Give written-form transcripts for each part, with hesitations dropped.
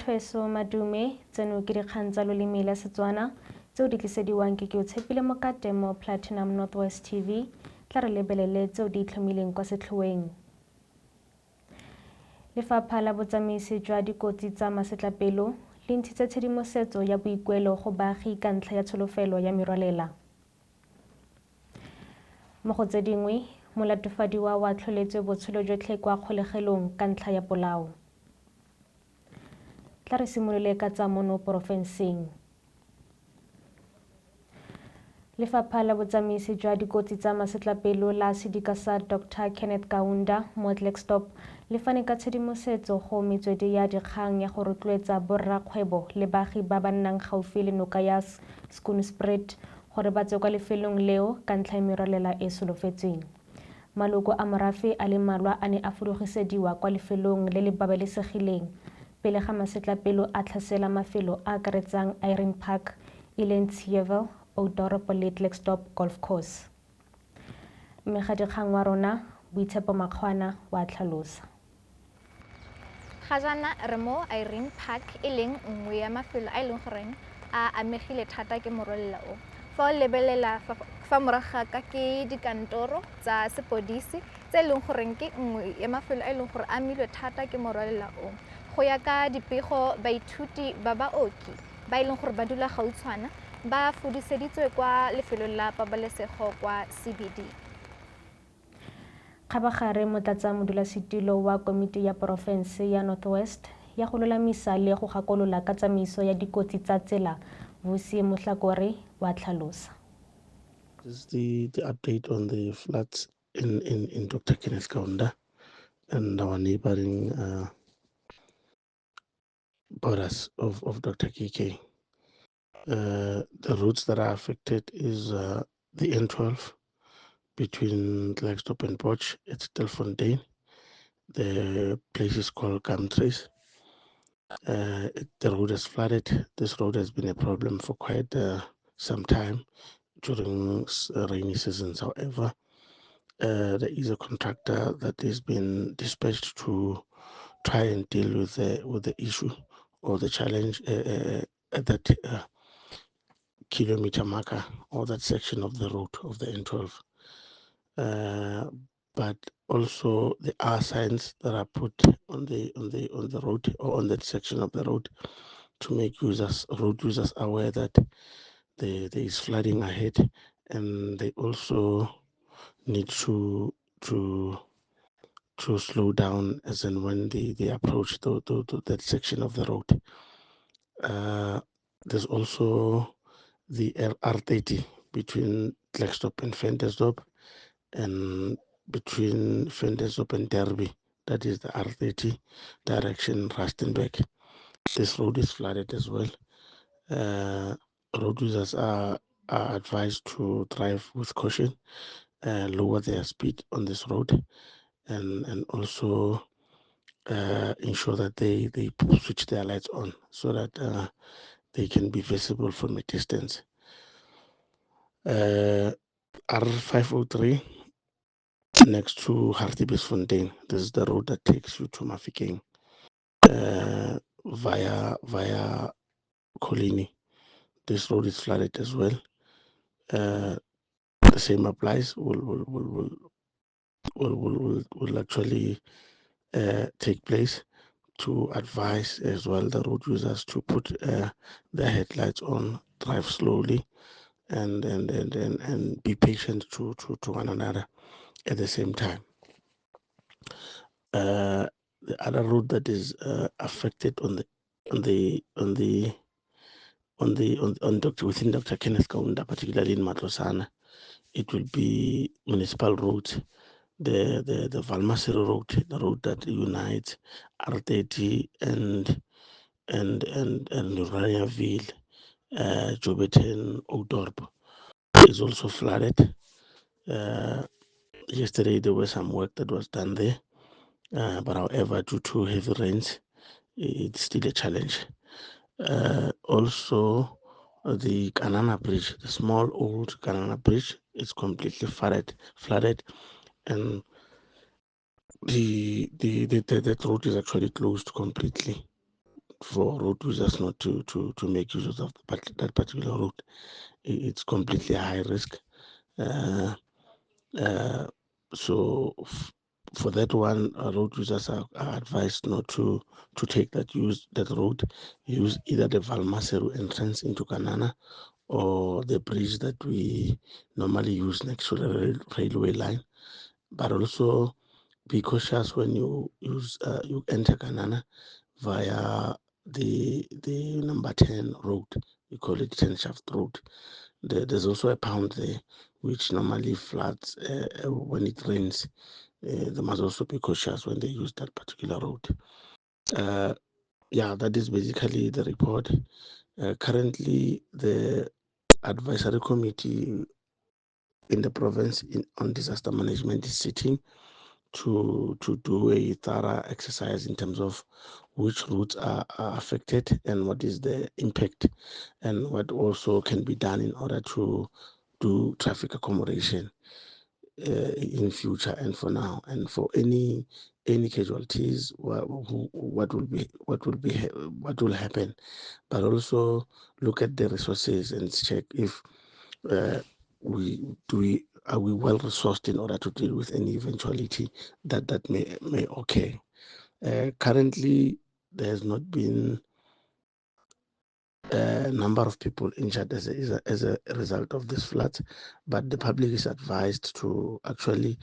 Bathweso madume tseno ke dikgang tsa loleme la Setswana tseo di tlisediwang ke o Tshepile Mokate mo Platinum Northwest TV tla re lebelele tseo di itlhomileng kwa setlhoeng. Lefapha la botsamaisi jwa dikotsi tsa masetlapelo le ntshitse tshedimosetso ya boikuelo go baagi ka ntlha ya tsholofelo ya merwalela. Mo go tse dingwe, molatofadiwa wa tlholetswe botshelo jotlhe kwa kgolegelong ka ntlha ya polao. Tla re simolole ka tsa mono porofenseng. Lefapha la botsamaisi jwa dikotsi tsa masetlapelo la sedika sa Dr. Kenneth Kaunda mo Klerksdorp le fane ka tshedimosetso go metswedi ya dikgang ya go rotloetsa borrakgwebo le baagi ba ba nnang gaufi le noka ya Schoonspruit gore ba tswe kwa lefelong leo ka ntlha ya merwalela e solofetsweng. Maloko a morafe a le mmalwa a ne a fudugisediwa kwa lefelong le le babalesegileng pele ga masetlapelo a tlhasela mafelo a akaretsang Irene Park, Elandsieville, Oudtshoorn le Klerksdorp Golf Course. Mme ga dikgang wa rona Boitshepo Makgwana wa tlhalosa. Ga jaana re mo Irene Park e leng nngwe ya mafelo a e leng goreng a amegile thata ke morwalela o. Fa o lebelela fa moraga ka ke dikantoro tsa sepodisi tse e leng goreng ke nngwe ya mafelo a e leng gore a amilwe thata ke morwalela o. Go ya ka dipego baithuti ba baoki ba e leng gore ba dula gautshwana ba fudiseditswe kwa lefelong la pabalesego kwa CBD. Kgabagare motlatsa modulasetilo wa komiti ya porofense ya Northwest ya go lolamisa le go gakolola ka tsamaiso ya dikotsi tsa tsela Vusi Mohlakore wa tlhalosa. This is the update on the floods in Dr. Kenneth Kaunda and our neighboring borders of Dr. KK. The routes that are affected is the N12 between Klerksdorp and Potch. It's Stilfontein. The place is called Gumtrees. The road is flooded. This road has been a problem for quite some time during rainy seasons. However, there is a contractor that has been dispatched to try and deal with the issue or the challenge at that kilometer marker or that section of the road of the N12. But also there are signs that are put on the road or on that section of the road to make road users aware that there is flooding ahead, and they also need to slow down as and when they approach that section of the road. There's also the R30 between Klerksdorp and Ventersdorp, and between Ventersdorp and Derby, that is the R30 direction Rustenburg. This road is flooded as well. Road users are advised to drive with caution, lower their speed on this road, and also ensure that they switch their lights on so that they can be visible from a distance. R503 next to Hartbeesfontein. This is the road that takes you to Mafikeng via Colini. This road is flooded as well. The same applies. Will actually take place to advise as well the road users to put their headlights on, drive slowly, and be patient to one another at the same time. The other road that is affected within Dr. Kenneth Kaunda, particularly in Matlosana, it will be municipal roads. The Valmasero road, the road that unites R30 and Ryanville, Joburg, Oudtshoorn, is also flooded. Yesterday there was some work that was done there, but however, due to heavy rains, it's still a challenge. Also, the Kanana Bridge, the small old Kanana Bridge, is completely flooded, and the road is actually closed completely. for road users not to make use of that particular route. It's completely high risk. So for that one, road users are advised not to take that road. Use either the Valmaseru entrance into Kanana or the bridge that we normally use next to the railway line. But also be cautious when you enter Kanana via the number 10 road. We call it 10 shaft road. There's also a pound there which normally floods when it rains. They must also be cautious when they use that particular road. Yeah, that is basically the report. Currently, the advisory committee in the province on disaster management is sitting to do a thorough exercise in terms of which routes are affected and what is the impact and what also can be done in order to do traffic accommodation in future and for now, and for any casualties, what will happen, but also look at the resources and check if are we well resourced in order to deal with any eventuality that may occur. Currently, there has not been a number of people injured as a result of this flood, but the public is advised to actually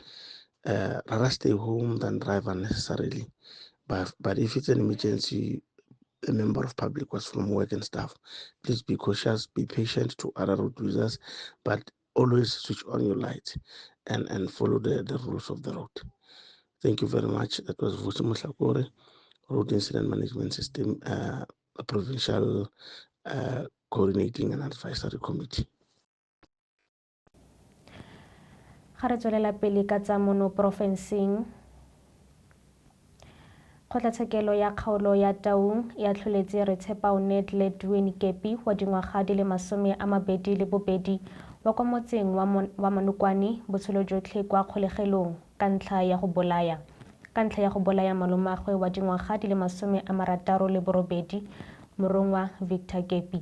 rather stay home than drive unnecessarily. But if it's an emergency, a member of public was from work and stuff, please be cautious, be patient to other road users, but always switch on your lights and follow the rules of the road. Thank you very much. That was Vusi Muhlakore, Road Incident Management System, a provincial coordinating and advisory committee. Ga re tswelela pele ka tsa mono porofenseng, kgotlatshekelo ya kgaolo ya Taung ya tlholetse Retshepao Ned-Ledwin Kepi wa dingwaga di le 22 wa kwa motseng wa Manokwane botshelo jotlhe kwa kgolegelong ka ntlha ya go bolaya malomagwe wa dingwaga di le 68 morongwa Victor Kepi.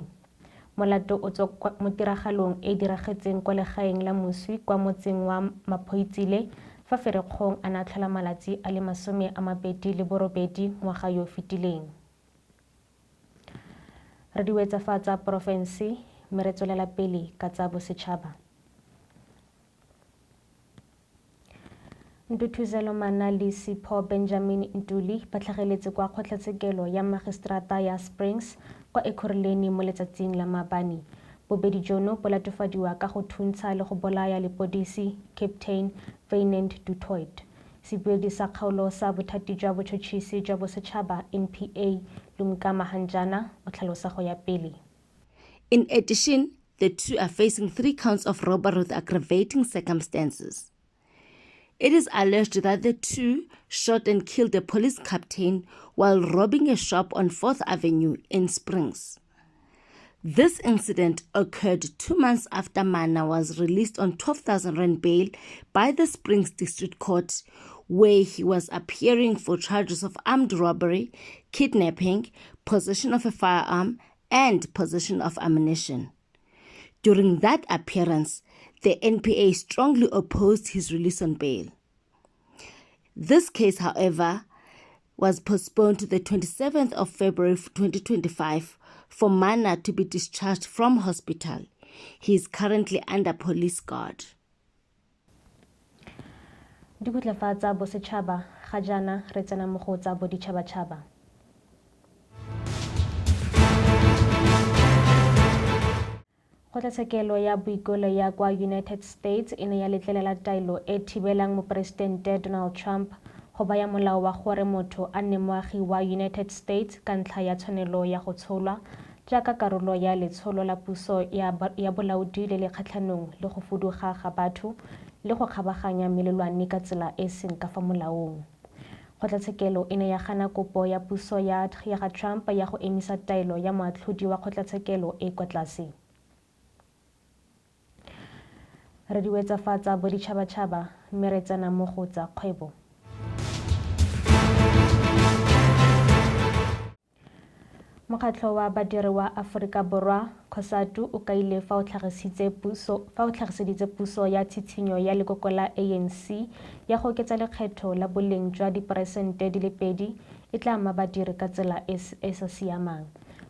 Molato o tswa mo tiragalong e diragetseng kwa legaeng la moswi kwa motseng wa Maphoitsile fa Ferikgong a na tlhola malatsi a le 28 ngwaga yo fetileng. Re di wetsafatsa porofense mme re tswelela pele ka tsa bosetšhaba. Ntuthuzelo Mana le Sipho Benjamin Ntuli ba tlhageletse kwa kgotlatshekelo ya magistrata ya Springs kwa Ekhuruleni mo letsatsing la maabane. Bobedi jono bo latofadiwa ka go thuntsha le go bolaya lepodisi Captain Fernand du Toit. Sebueledi sa kgaolo sa bothati jwa botšhotšhisi jwa bosetšhaba NPA Lumka Mahanjana o tlhalosa go ya pele. In addition, the two are facing 3 counts of robbery with aggravating circumstances. It is alleged that the two shot and killed a police captain while robbing a shop on 4th Avenue in Springs. This incident occurred 2 months after Mana was released on 12,000 rand bail by the Springs District Court, where he was appearing for charges of armed robbery, kidnapping, possession of a firearm, and possession of ammunition. During that appearance, the NPA strongly opposed his release on bail. This case, however, was postponed to the 27th of February 2025 for Mana to be discharged from hospital. He is currently under police guard. Di botlafatsa bosetšhaba ga jana re tsena mo go tsa boditšhabatšhaba. Kgotlatshekelo ya boikolo ya kwa United States e ne ya letlelela taelo e thibelang moporesidente Donald Trump go baya molao wa gore motho a nne moagi wa United States ka ntlha ya tshwanelo ya go tsholwa jaaka karolo ya letsholo la puso ya bolaodi le le kgatlhanong le go fuduga ga batho le go kgabaganya melelwane ka tsela e seng ka fa molaong. Kgotlatshekelo e ne ya gana kopo ya puso ya ga Trump ya go emisa taelo ya moatlhodi wa kgotlatshekelo e kwa tlase. Re di wetsafatsa boditšhabatšhaba mme re tsena mo go tsa kgwebo. Mokgatlho wa badiri wa Aforika Borwa COSATU o kaile fa o tlhagiseditse puso ya tshitshinyo ya lekoko la ANC ya go oketsa lekgetho la boleng jwa diperesente di le 2 e tla ama badiri ka tsela e sa siamang.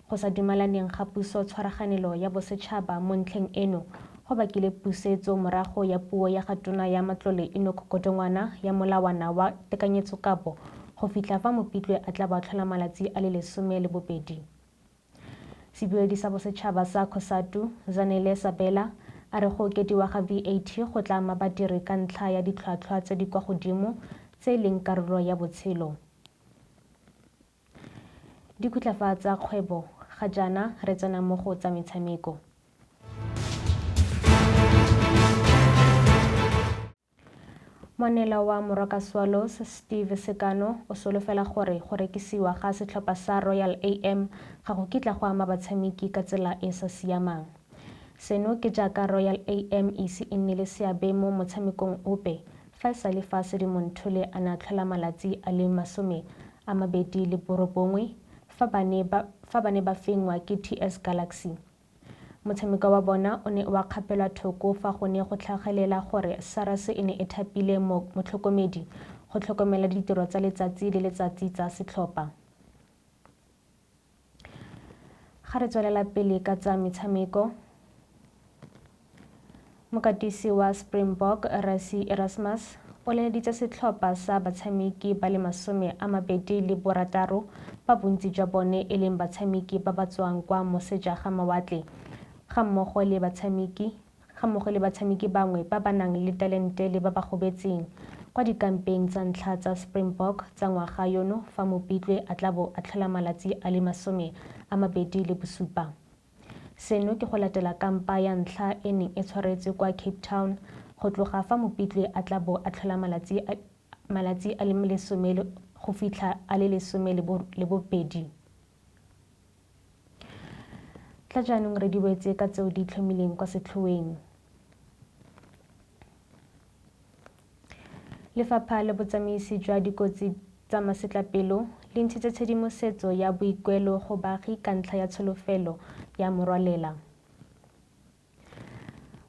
Go sa dumelaneng ga puso tshwaraganelo ya bosetšhaba mo ntlheng eno go bakile pusetso morago ya puo ya ga Tona ya Matlole Enoch Godongwana ya molawana wa tekanyetsokabo go fitlha fa Mopitlwe a tla ba tlhola malatsi a le 12. Sebueledi sa bosetšhaba sa COSATU Zanele Sabela a re go okediwa ga VAT go tla ama badiri ka ntlha ya ditlhwatlhwa tse di kwa godimo tse e leng karolo ya botshelo. Dikhutlhafa tsa kgwebo ga jaana re tsena mo go tsa metshameko. Monela wa Moroka Swallows Steve Sekano o solofela gore go rekisiwa ga setlhopha sa Royal AM ga go kitla go ama batshameki ka tsela e sa siamang. Seno ke jaaka Royal AM ise e nnile seabe mo motshamekong ope fa sale fa Sedimonthole a na tlhola malatsi a le 29 fa ba ne ba fengwa ke TS Galaxy. Motshameko wa bona o ne wa kgapelwa thoko fa go ne go tlhagelela gore SARS e ne e thapile motlhokomedi go tlhokomela ditiro tsa letsatsi le letsatsi tsa setlhopha. Ga re tswelela pele ka tsa metshameko, mokatisi wa Springbok Rassie Erasmus o leleditse setlhopha sa batshameki ba le 26 ba bontsi jwa bone e leng batshameki ba ba tswang kwa moseja ga mawatle ga mmogo le batshameki bangwe ba ba nang le talente le ba ba gobetseng kwa dikampeng tsa ntlha tsa Springbok tsa ngwaga yono fa Mopitlwe a tla bo a tlhola malatsi a le 27. Seno ke go latela kampa ya ntlha e neng e tshwaretswe kwa Cape Town go tloga fa Mopitlwe a tla bo a tlhola malatsi a le 10 go fitlha a le 12. Tla jaanong re di wetse ka tseo di itlhomileng kwa setlhoeng. Lefapha la Botsamaisi jwa Dikotsi tsa Masetlapelo le ntshitse tshedimosetso ya boikuelo go baagi ka ntlha ya tsholofelo ya morwalela.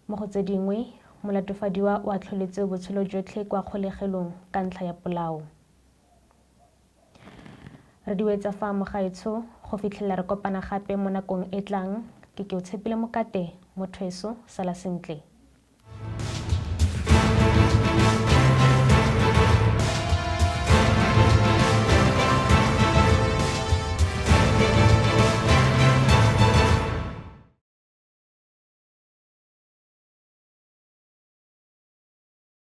Mo go tse dingwe, molatofadiwa o atlholetse botshelo jotlhe kwa kgolegelong ka ntlha ya polao. Re di wetsa fa mogaetsho go fitlhelela re kopana gape mo nakong e tlang ke o tshepile Mokate mo Thweso sala sentle.